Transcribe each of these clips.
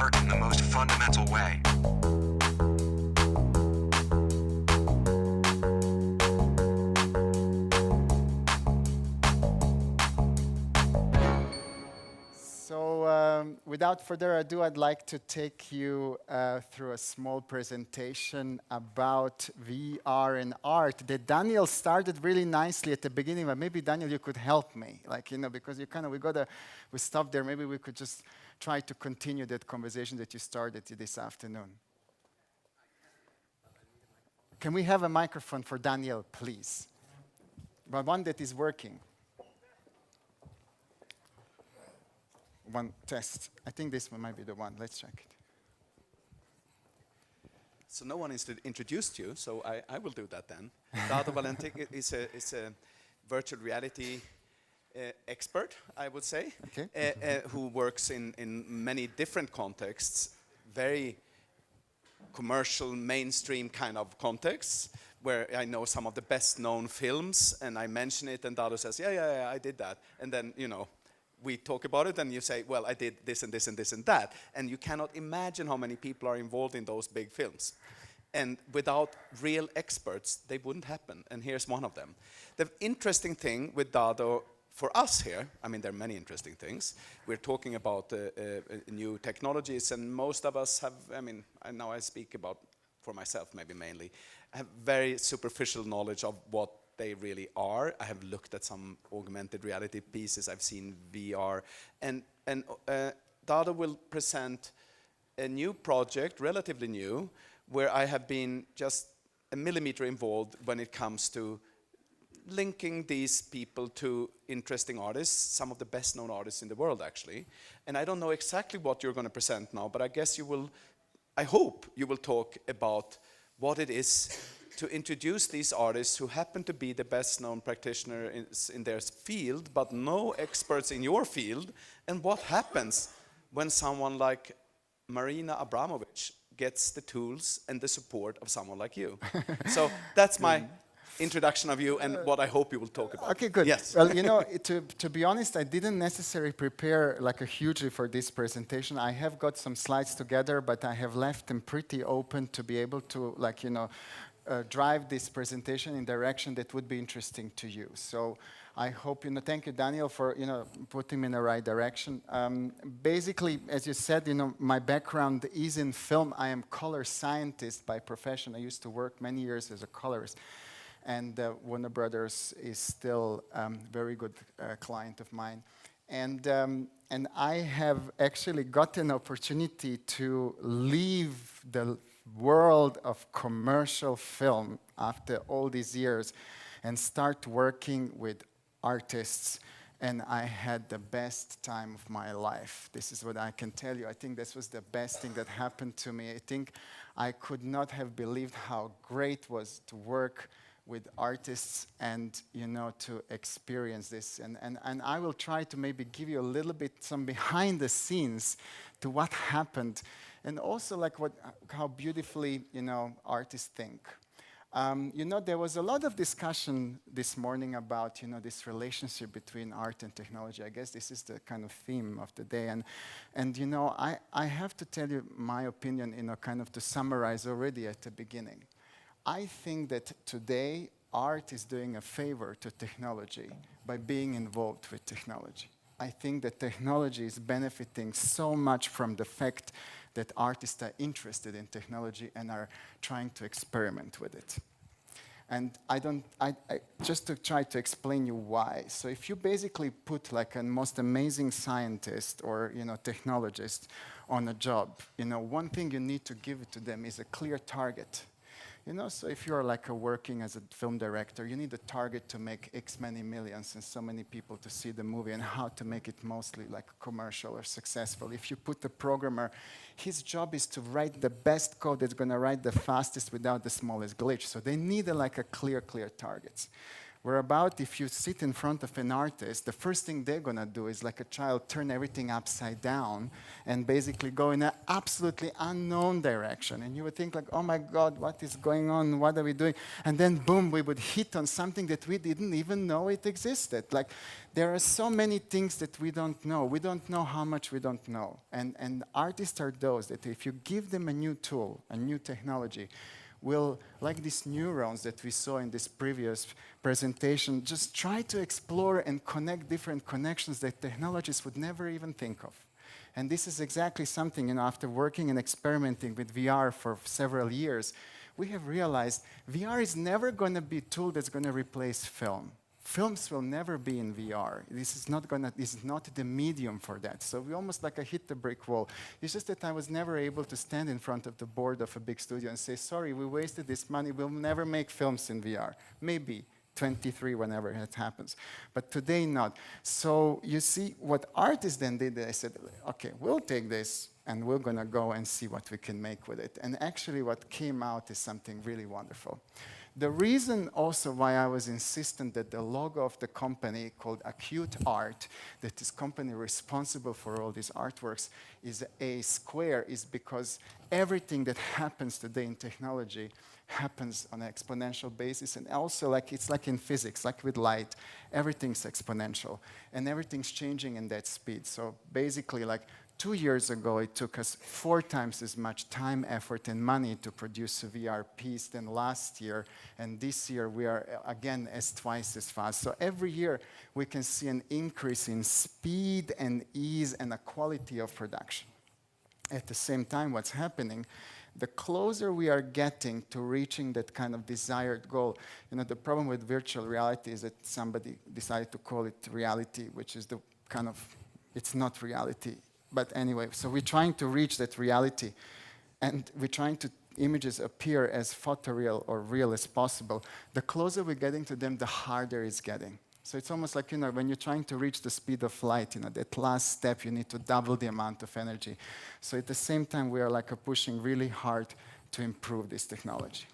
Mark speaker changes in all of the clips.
Speaker 1: art in the most fundamental way.
Speaker 2: So without further ado, I'd like to take you through a small presentation about VR and art that Daniel started really nicely at the beginning, but maybe Daniel, you could help me, like, you know, because you kind of, we stopped there, maybe we could just try to continue that conversation that you started this afternoon. Can we have a microphone for Daniel, please? But one that is working. One test. I think this one might be the one. Let's check it.
Speaker 3: So no one is introduced you, so I will do that then. Dado Valentic is a virtual reality expert, I would say, okay. Who works in many different contexts, very commercial, mainstream kind of contexts, where I know some of the best known films, and I mention it, and Dado says, yeah, I did that. And then, you know, we talk about it, and you say, well, I did this and this and this and that. And you cannot imagine how many people are involved in those big films. And without real experts, they wouldn't happen. And here's one of them. The interesting thing with Dado, for us here, I mean, there are many interesting things. We're talking about new technologies, and most of us have, I mean, now I speak about, for myself maybe mainly, I have very superficial knowledge of what they really are. I have looked at some augmented reality pieces. I've seen VR. And Dado will present a new project, relatively new, where I have been just a millimeter involved when it comes to linking these people to interesting artists, some of the best known artists in the world, actually. And I don't know exactly what you're going to present now, but I guess you will, I hope you will talk about what it is to introduce these artists who happen to be the best known practitioner in their field, but no experts in your field, and what happens when someone like Marina Abramovic gets the tools and the support of someone like you. So that's my introduction of you and what I hope you will talk about.
Speaker 2: Okay, good.
Speaker 3: Yes.
Speaker 2: Well, you know, to be honest, I didn't necessarily prepare like a hugely for this presentation. I have got some slides together, but I have left them pretty open to be able to, like, you know, drive this presentation in direction that would be interesting to you. So I hope, you know, thank you, Daniel, for, you know, putting me in the right direction. Basically, as you said, you know, my background is in film. I am color scientist by profession. I used to work many years as a colorist. And Warner Brothers is still a very good client of mine. And I have actually got an opportunity to leave the world of commercial film after all these years and start working with artists, and I had the best time of my life. This is what I can tell you. I think this was the best thing that happened to me. I think I could not have believed how great it was to work with artists and, you know, to experience this. And I will try to maybe give you a little bit some behind the scenes to what happened, and also like how beautifully, you know, artists think. You know, there was a lot of discussion this morning about, you know, this relationship between art and technology. I guess this is the kind of theme of the day. And you know, I have to tell you my opinion, you know, kind of to summarize already at the beginning. I think that today art is doing a favor to technology by being involved with technology. I think that technology is benefiting so much from the fact that artists are interested in technology and are trying to experiment with it. And just to try to explain you why. So if you basically put like a most amazing scientist or, you know, technologist on a job, you know, one thing you need to give to them is a clear target. You know, so if you're like working as a film director, you need a target to make X many millions and so many people to see the movie, and how to make it mostly like commercial or successful. If you put a programmer, his job is to write the best code that's going to write the fastest without the smallest glitch. So they need like a clear targets. Where about if you sit in front of an artist, the first thing they're going to do is like a child, turn everything upside down and basically go in an absolutely unknown direction. And you would think like, oh my God, what is going on? What are we doing? And then boom, we would hit on something that we didn't even know it existed. Like there are so many things that we don't know. We don't know how much we don't know. And artists are those that if you give them a new tool, a new technology, will, like these neurons that we saw in this previous presentation, just try to explore and connect different connections that technologists would never even think of. And this is exactly something, after working and experimenting with VR for several years, we have realized VR is never going to be a tool that's going to replace film. Films will never be in VR. This is not the medium for that. So we almost like hit the brick wall. It's just that I was never able to stand in front of the board of a big studio and say, sorry, we wasted this money. We'll never make films in VR. Maybe 23, whenever it happens. But today, not. So you see, what artists then did, they said, okay, we'll take this and we're going to go and see what we can make with it. And actually what came out is something really wonderful. The reason also why I was insistent that the logo of the company called Acute Art, that is company responsible for all these artworks, is A square, is because everything that happens today in technology happens on an exponential basis. And also, it's like in physics, like with light, everything's exponential. And everything's changing in that speed. So basically, 2 years ago, it took us 4 times as much time, effort, and money to produce a VR piece than last year. And this year, we are, again, twice as fast. So every year, we can see an increase in speed and ease and the quality of production. At the same time, what's happening, the closer we are getting to reaching that kind of desired goal, the problem with virtual reality is that somebody decided to call it reality, which is the kind of, it's not reality. But anyway, so we're trying to reach that reality, and we're trying to images appear as photoreal or real as possible. The closer we're getting to them, the harder it's getting. So it's almost like, when you're trying to reach the speed of light, that last step, you need to double the amount of energy. So at the same time, we are pushing really hard to improve this technology.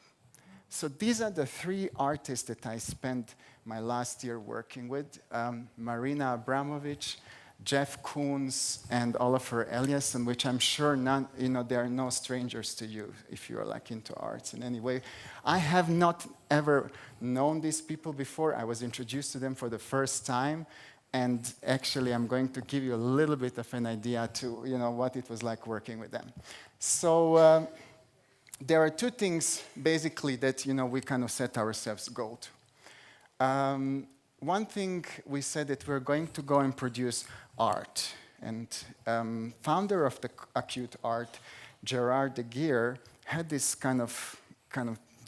Speaker 2: So these are the 3 artists that I spent my last year working with. Marina Abramovic, Jeff Koons, and Oliver Eliasson, which I'm sure they are no strangers to you if you are into arts in any way. I have not ever known these people before. I was introduced to them for the first time, and actually I'm going to give you a little bit of an idea to what it was like working with them. So there are 2 things basically that we kind of set ourselves goal to. One thing we said that we're going to go and produce art. And founder of the Acute Art, Gerard de Geer, had this kind of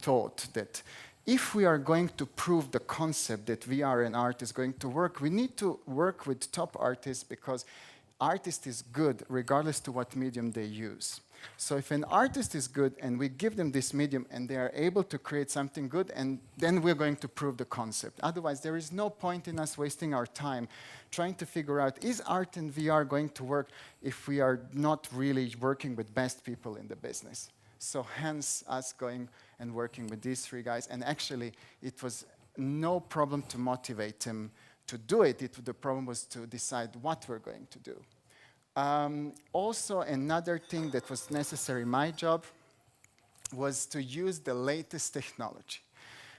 Speaker 2: thought that if we are going to prove the concept that VR and art is going to work, we need to work with top artists because artist is good regardless to what medium they use. So if an artist is good and we give them this medium and they are able to create something good, and then we're going to prove the concept. Otherwise, there is no point in us wasting our time trying to figure out, is art and VR going to work if we are not really working with best people in the business? So hence us going and working with these 3 guys. And actually, it was no problem to motivate them to do it. The problem was to decide what we're going to do. Also, another thing that was necessary, my job, was to use the latest technology.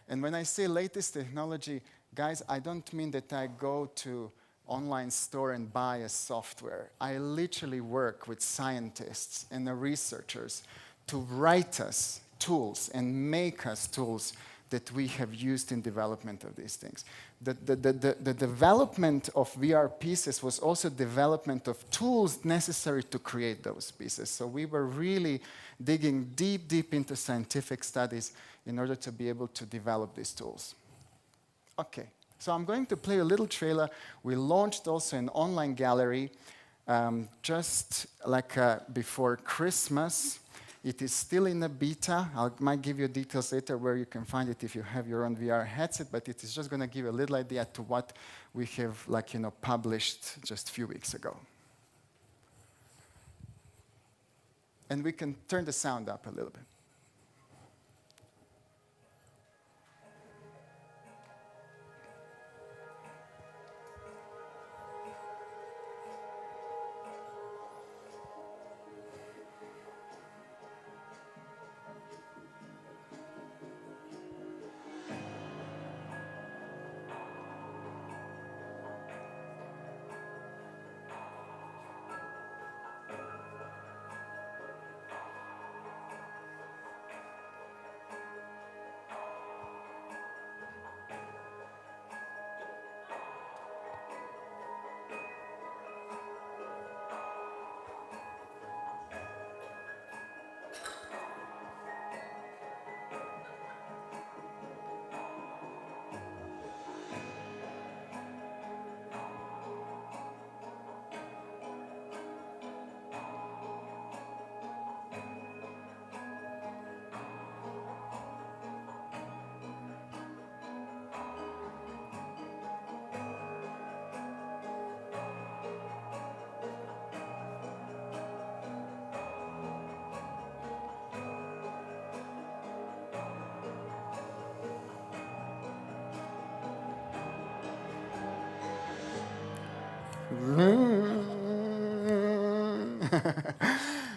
Speaker 2: And when I say latest technology, guys, I don't mean that I go to online store and buy a software. I literally work with scientists and the researchers to write us tools and make us tools that we have used in development of these things. The development of VR pieces was also development of tools necessary to create those pieces. So we were really digging deep, deep into scientific studies in order to be able to develop these tools. Okay, so I'm going to play a little trailer. We launched also an online gallery just before Christmas. It is still in a beta. I might give you details later where you can find it if you have your own VR headset, but it is just going to give you a little idea to what we have published just a few weeks ago. And we can turn the sound up a little bit.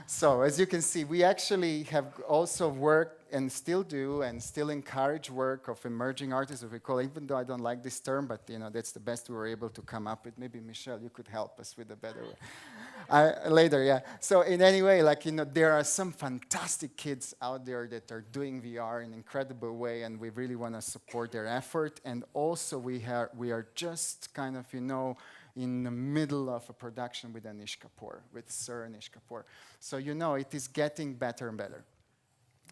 Speaker 2: So as you can see, we actually have also worked and still do and still encourage work of emerging artists, as we call it, even though I don't like this term, but that's the best we were able to come up with. Maybe Michelle, you could help us with a better way. Later, yeah. So in any way, there are some fantastic kids out there that are doing VR in an incredible way, and we really want to support their effort. And also we are just kind of, in the middle of a production with Anish Kapoor, with Sir Anish Kapoor. So it is getting better and better.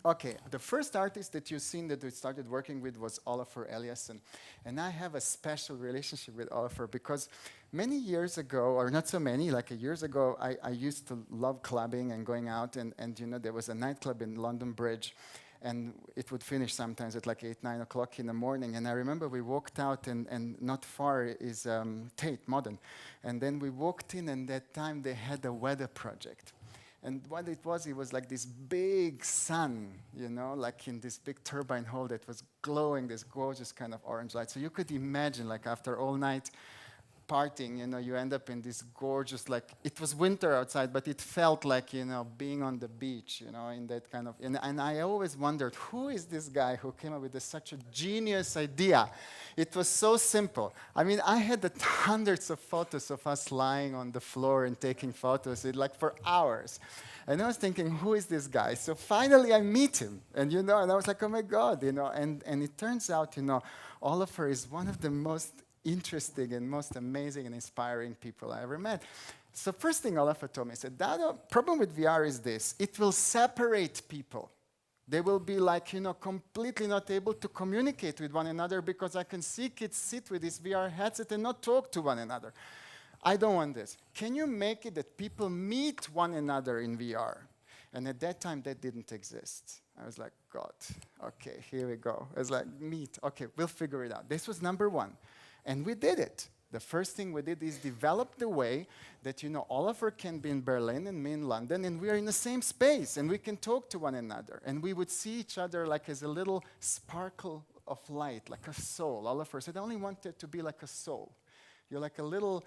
Speaker 2: Okay, the first artist that you've seen that we started working with was Olafur Eliasson. And I have a special relationship with Olafur because many years ago, or not so many, like years ago, I used to love clubbing and going out, and there was a nightclub in London Bridge, and it would finish sometimes at 8, 9 o'clock in the morning. And I remember we walked out, and not far is Tate Modern. And then we walked in, and that time they had a weather project. And what it was like this big sun, like in this big turbine hall that was glowing this gorgeous kind of orange light. So you could imagine, after all night partying, you end up in this gorgeous, it was winter outside, but it felt like, being on the beach, in that kind of, and I always wondered, who is this guy who came up with such a genius idea? It was so simple. I mean, I had hundreds of photos of us lying on the floor and taking photos, for hours. And I was thinking, who is this guy? So finally I meet him, and and I was like, oh my God, and it turns out, Olafur is one of the most interesting and most amazing and inspiring people I ever met. So first thing Olafur told me, he said, Dado, problem with VR is this, it will separate people. They will be completely not able to communicate with one another because I can see kids sit with this VR headset and not talk to one another. I don't want this. Can you make it that people meet one another in VR? And at that time, that didn't exist. I was like, God, okay, here we go. I was like, meet, okay, we'll figure it out. This was number one. And we did it. The first thing we did is develop the way that, Olafur can be in Berlin and me in London, and we are in the same space, and we can talk to one another. And we would see each other as a little sparkle of light, like a soul. Olafur said, I only want it to be like a soul. You're like a little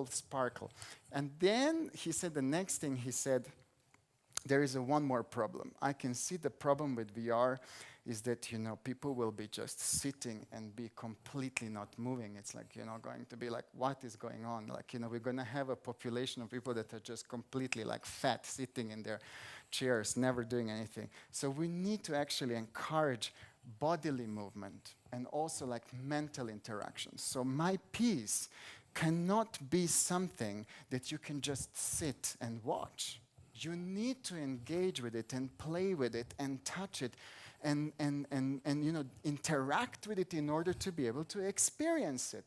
Speaker 2: sparkle. And then he said, the next thing he said, there is one more problem. I can see the problem with VR is that, people will be just sitting and be completely not moving. It's going to be what is going on? We're going to have a population of people that are just completely fat, sitting in their chairs, never doing anything. So we need to actually encourage bodily movement and also mental interactions. So my piece cannot be something that you can just sit and watch. You need to engage with it and play with it and touch it and interact with it in order to be able to experience it.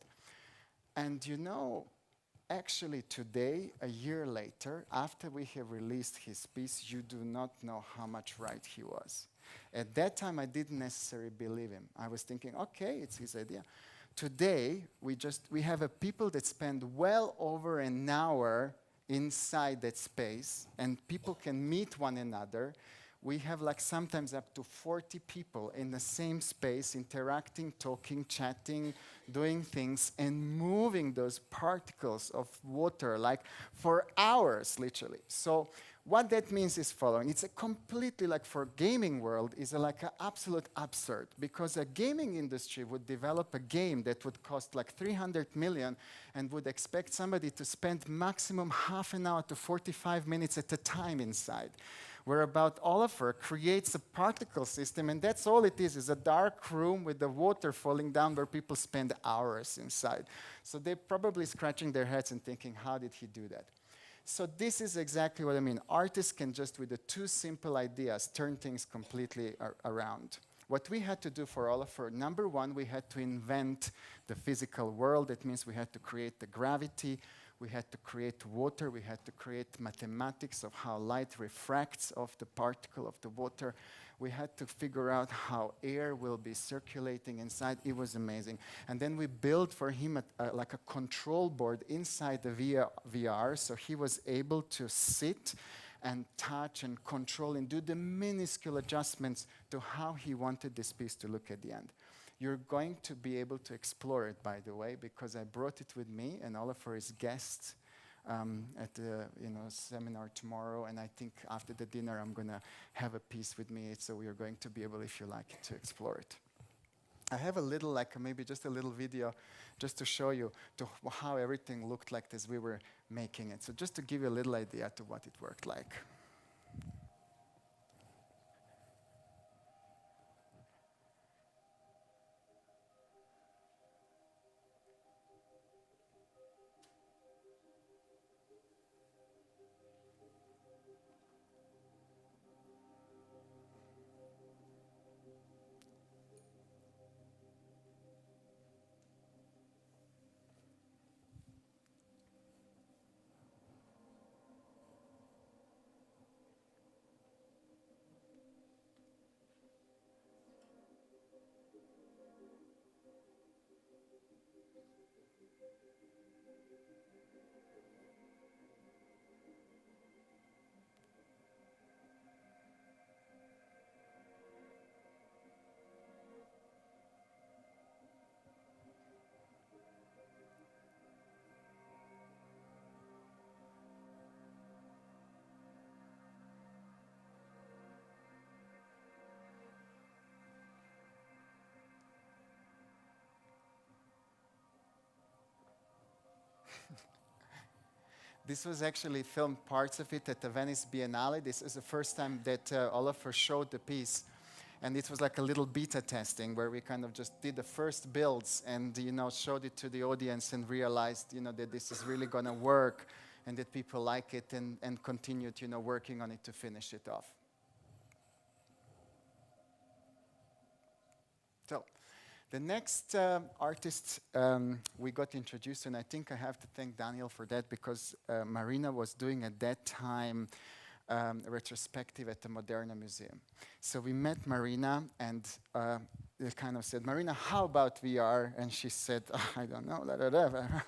Speaker 2: And actually today, a year later, after we have released his piece, you do not know how much right he was. At that time, I didn't necessarily believe him. I was thinking, okay, it's his idea. Today, we have people that spend well over an hour inside that space, and people can meet one another. We have sometimes up to 40 people in the same space, interacting, talking, chatting, doing things, and moving those particles of water for hours, literally. So what that means is following. It's a completely, for gaming world, is an absolute absurd, because a gaming industry would develop a game that would cost 300 million and would expect somebody to spend maximum half an hour to 45 minutes at a time inside. Whereabout Olafur creates a particle system, and that's all it is a dark room with the water falling down where people spend hours inside. So they're probably scratching their heads and thinking, how did he do that? So this is exactly what I mean. Artists can just, with the two simple ideas, turn things completely around. What we had to do for Olafur, number one, we had to invent the physical world. That means we had to create the gravity, we had to create water, we had to create mathematics of how light refracts off the particle of the water. We had to figure out how air will be circulating inside. It was amazing. And then we built for him a control board inside the VR, so he was able to sit and touch and control and do the minuscule adjustments to how he wanted this piece to look at the end. You're going to be able to explore it, by the way, because I brought it with me, and Oliver is guest at the seminar tomorrow, and I think after the dinner I'm going to have a piece with me, so we are going to be able, if you like, to explore it. I have a little, maybe just a little video just to show you how everything looked like as we were making it. So just to give you a little idea to what it worked like. This was actually filmed parts of it at the Venice Biennale. This is the first time that Oliver showed the piece. And it was like a little beta testing where we kind of just did the first builds and, showed it to the audience and realized, that this is really going to work and that people like it and continued, working on it to finish it off. So the next artist we got introduced, and I think I have to thank Daniel for that because Marina was doing at that time a retrospective at the Moderna Museum. So we met Marina and they kind of said, Marina, how about VR? And she said, oh, I don't know,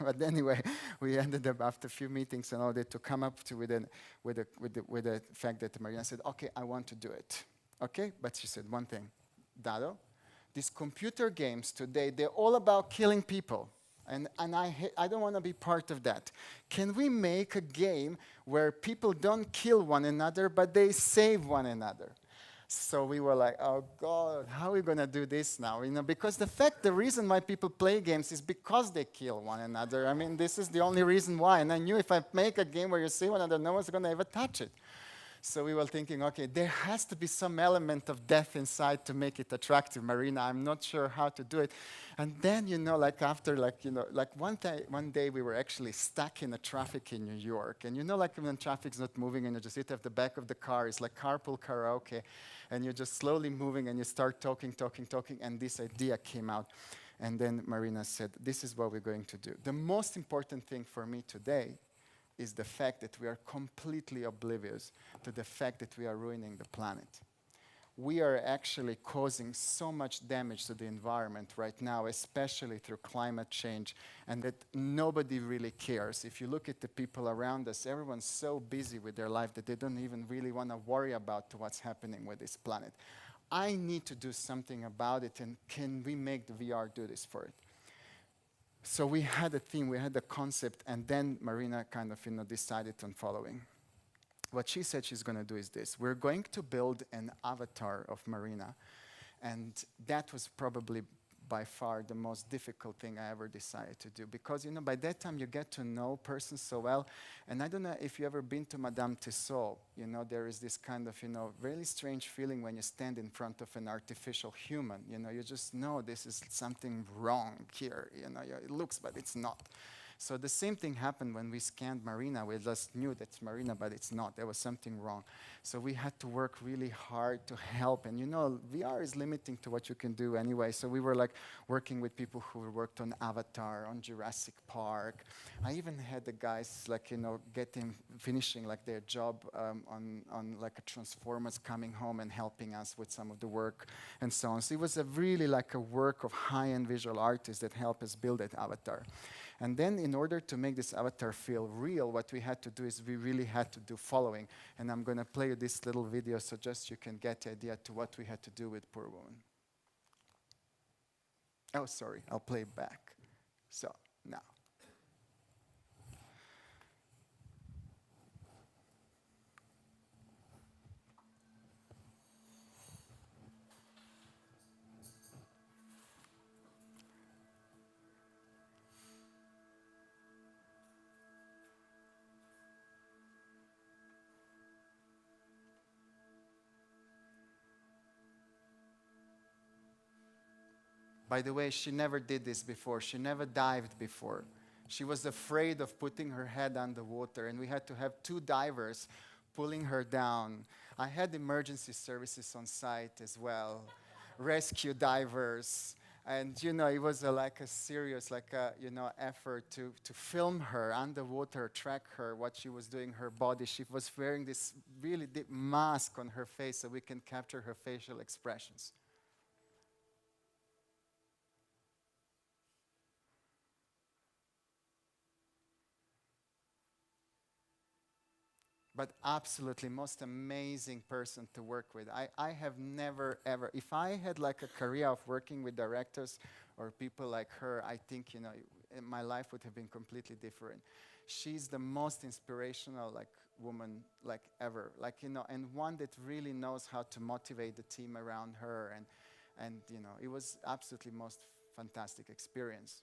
Speaker 2: but anyway, we ended up after a few meetings and all that to come up with the fact that Marina said, okay, I want to do it. Okay, but she said one thing, Dado, these computer games today, they're all about killing people. And I don't want to be part of that. Can we make a game where people don't kill one another, but they save one another? So we were like, oh God, how are we going to do this now? Because the reason why people play games is because they kill one another. I mean, this is the only reason why. And I knew if I make a game where you save one another, no one's going to ever touch it. So we were thinking, okay, there has to be some element of death inside to make it attractive, Marina. I'm not sure how to do it. And then, one day we were actually stuck in the traffic in New York. And when traffic's not moving and you just sit at the back of the car, it's like carpool karaoke. And you're just slowly moving and you start talking, and this idea came out. And then Marina said, this is what we're going to do. The most important thing for me today is the fact that we are completely oblivious to the fact that we are ruining the planet. We are actually causing so much damage to the environment right now, especially through climate change, and that nobody really cares. If you look at the people around us, everyone's so busy with their life that they don't even really want to worry about what's happening with this planet. I need to do something about it, and can we make the VR do this for it? So we had a theme, we had a concept, and then Marina kind of decided on following. What she said she's going to do is this. We're going to build an avatar of Marina, and that was probably by far the most difficult thing I ever decided to do, because by that time you get to know persons so well. And I don't know if you've ever been to Madame Tussauds. There is this kind of really strange feeling when you stand in front of an artificial human. You just know this is something wrong here. It looks, but it's not. So the same thing happened when we scanned Marina. We just knew that's Marina, but it's not. There was something wrong. So we had to work really hard to help. And VR is limiting to what you can do anyway. So we were working with people who worked on Avatar, on Jurassic Park. I even had the guys finishing their job on a Transformers, coming home and helping us with some of the work and so on. So it was really a work of high-end visual artists that helped us build that avatar. And then in order to make this avatar feel real, what we had to do is we really had to do following. And I'm going to play you this little video so just you can get the idea to what we had to do with Poor Woman. Oh, sorry, I'll play back. So, now. By the way, she never did this before. She never dived before. She was afraid of putting her head underwater, and we had to have 2 divers pulling her down. I had emergency services on site as well, rescue divers. And, it was like a serious, effort to film her underwater, track her, what she was doing, her body. She was wearing this really deep mask on her face so we can capture her facial expressions. But absolutely most amazing person to work with. I have never, ever, if I had like a career of working with directors or people like her, I think, my life would have been completely different. She's the most inspirational woman ever. And one that really knows how to motivate the team around her. And it was absolutely most fantastic experience.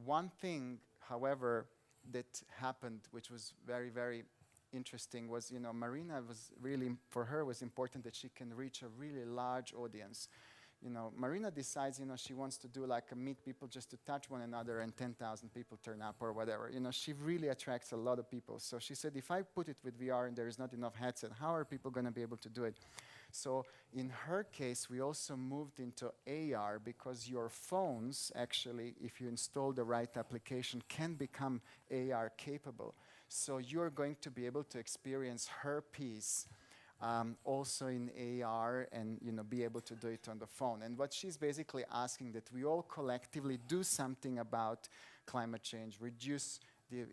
Speaker 2: One thing, however, that happened, which was very, very interesting, was, Marina was really, for her, was important that she can reach a really large audience. Marina decides, she wants to do like a meet people just to touch one another and 10,000 people turn up or whatever. She really attracts a lot of people. So she said, if I put it with VR and there is not enough headset, how are people going to be able to do it? So in her case, we also moved into AR because your phones, actually, if you install the right application, can become AR capable. So you're going to be able to experience her piece also in AR and be able to do it on the phone. And what she's basically asking that we all collectively do something about climate change, reduce the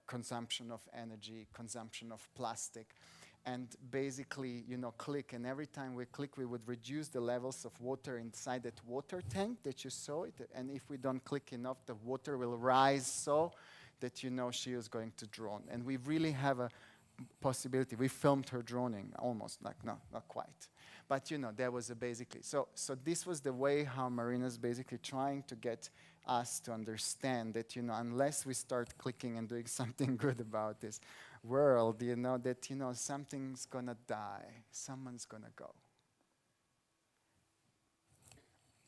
Speaker 2: consumption of energy, consumption of plastic, and basically click. And every time we click, we would reduce the levels of water inside that water tank that you saw it. And if we don't click enough, the water will rise so that she is going to drone. And we really have a possibility. We filmed her droning, almost, no, not quite. But there was a basically. So this was the way how Marina's basically trying to get us to understand that, unless we start clicking and doing something good about this world, that, something's gonna die, someone's gonna go.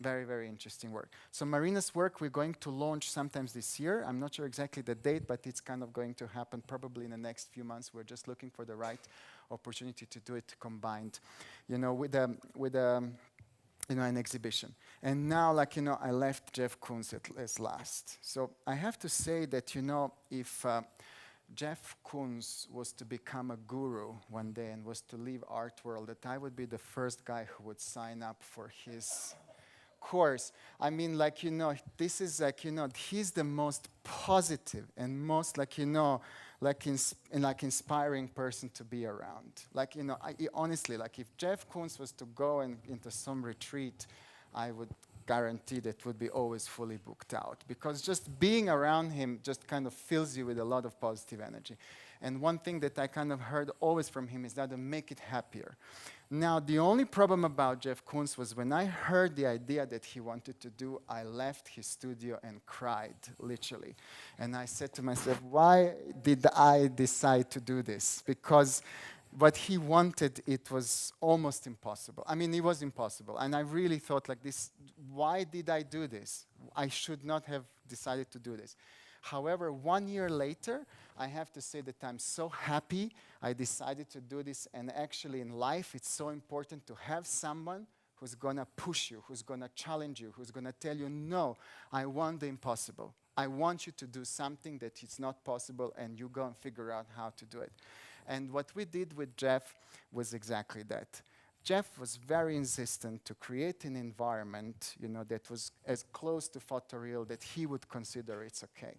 Speaker 2: Very, very interesting work. So Marina's work we're going to launch sometimes this year. I'm not sure exactly the date, but it's kind of going to happen probably in the next few months. We're just looking for the right opportunity to do it combined, with an exhibition. And now, I left Jeff Koons as last. So I have to say that, if Jeff Koons was to become a guru one day and was to leave art world, that I would be the first guy who would sign up for his course. I mean, this is he's the most positive and most inspiring person to be around. Honestly, if Jeff Koons was to go into some retreat, I would guarantee that it would be always fully booked out, because just being around him just kind of fills you with a lot of positive energy. And one thing that I kind of heard always from him is that to make it happier. Now, the only problem about Jeff Koons was when I heard the idea that he wanted to do, I left his studio and cried, literally. And I said to myself, why did I decide to do this? Because what he wanted, it was almost impossible. I mean, it was impossible. And I really thought this, why did I do this? I should not have decided to do this. However, 1 year later, I have to say that I'm so happy I decided to do this. And actually in life, it's so important to have someone who's going to push you, who's going to challenge you, who's going to tell you, no, I want the impossible. I want you to do something that is not possible, and you go and figure out how to do it. And what we did with Jeff was exactly that. Jeff was very insistent to create an environment, that was as close to photoreal that he would consider it's okay,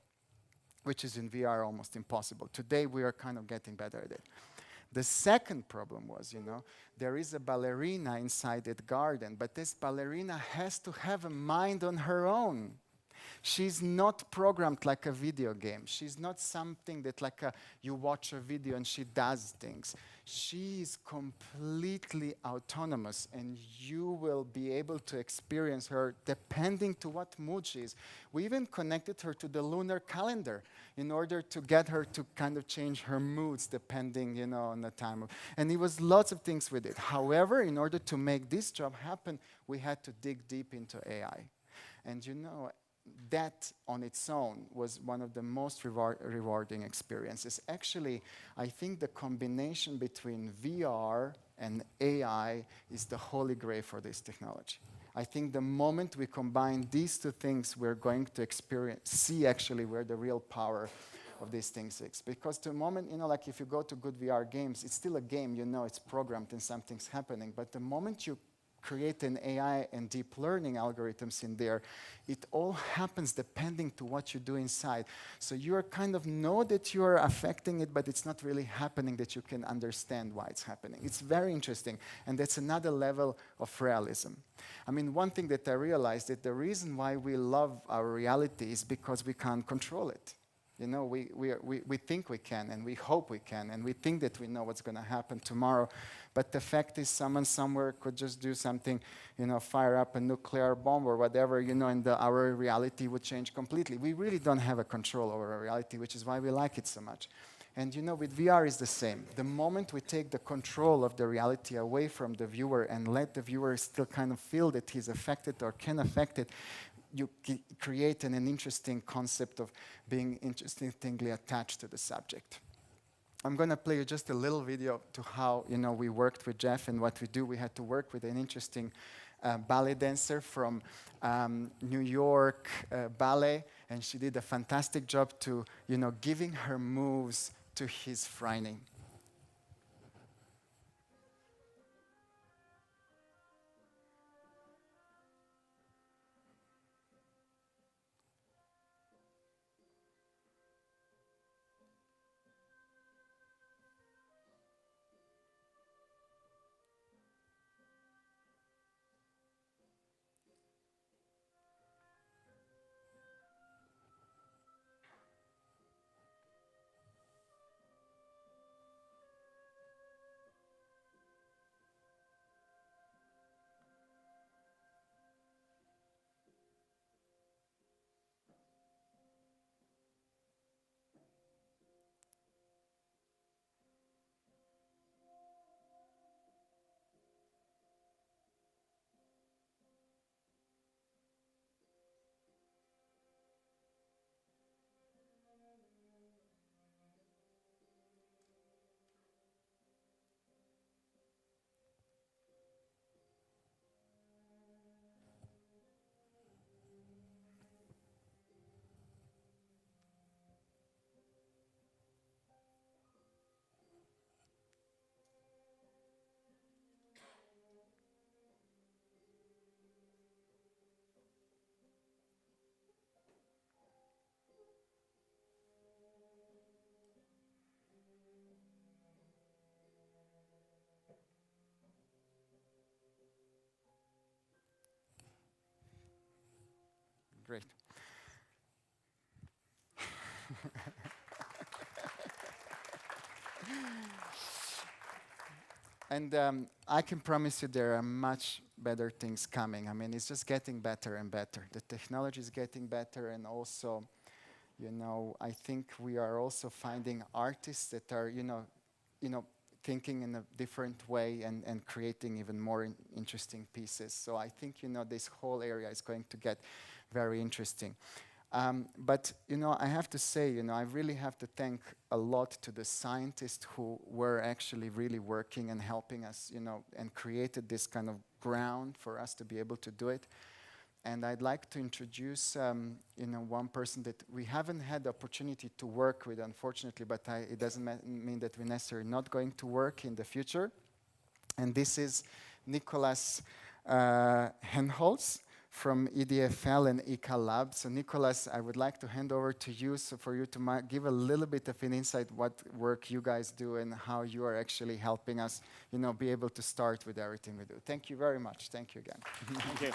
Speaker 2: which is in VR almost impossible. Today, we are kind of getting better at it. The second problem was, there is a ballerina inside that garden, but this ballerina has to have a mind on her own. She's not programmed like a video game. She's not something that you watch a video and she does things. She is completely autonomous, and you will be able to experience her depending to what mood she is. We even connected her to the lunar calendar in order to get her to kind of change her moods depending, on the time. And it was lots of things with it. However, in order to make this job happen, we had to dig deep into AI. And that on its own was one of the most rewarding experiences. Actually, I think the combination between VR and AI is the holy grail for this technology. I think the moment we combine these two things, we're going to see actually where the real power of these things is. Because the moment, if you go to good VR games, it's still a game, it's programmed and something's happening. But the moment you create an AI and deep learning algorithms in there, it all happens depending to what you do inside. So you are kind of know that you are affecting it, but it's not really happening that you can understand why it's happening. It's very interesting, and that's another level of realism. I mean, one thing that I realized that the reason why we love our reality is because we can't control it. We think we can, and we hope we can, and we think that we know what's going to happen tomorrow. But the fact is, someone somewhere could just do something, fire up a nuclear bomb or whatever, and our reality would change completely. We really don't have a control over our reality, which is why we like it so much. And with VR is the same. The moment we take the control of the reality away from the viewer and let the viewer still kind of feel that he's affected or can affect it, you create an interesting concept of being interestingly attached to the subject. I'm going to play you just a little video to how we worked with Jeff and what we do. We had to work with an interesting ballet dancer from New York Ballet, and she did a fantastic job to giving her moves to his frightening. Great. And I can promise you there are much better things coming. I mean, it's just getting better and better. The technology is getting better, and also, I think we are also finding artists that are, thinking in a different way and creating even more interesting pieces. So I think, this whole area is going to get very interesting. But, I have to say, I really have to thank a lot to the scientists who were actually really working and helping us, and created this kind of ground for us to be able to do it. And I'd like to introduce, one person that we haven't had the opportunity to work with, unfortunately, but it doesn't mean that we're necessarily not going to work in the future. And this is Nicholas Henholz from EDFL and ICA Lab. So Nicolas, I would like to hand over to you so for you to give a little bit of an insight what work you guys do and how you are actually helping us, be able to start with everything we do. Thank you very much. Thank you again.
Speaker 4: Thank you.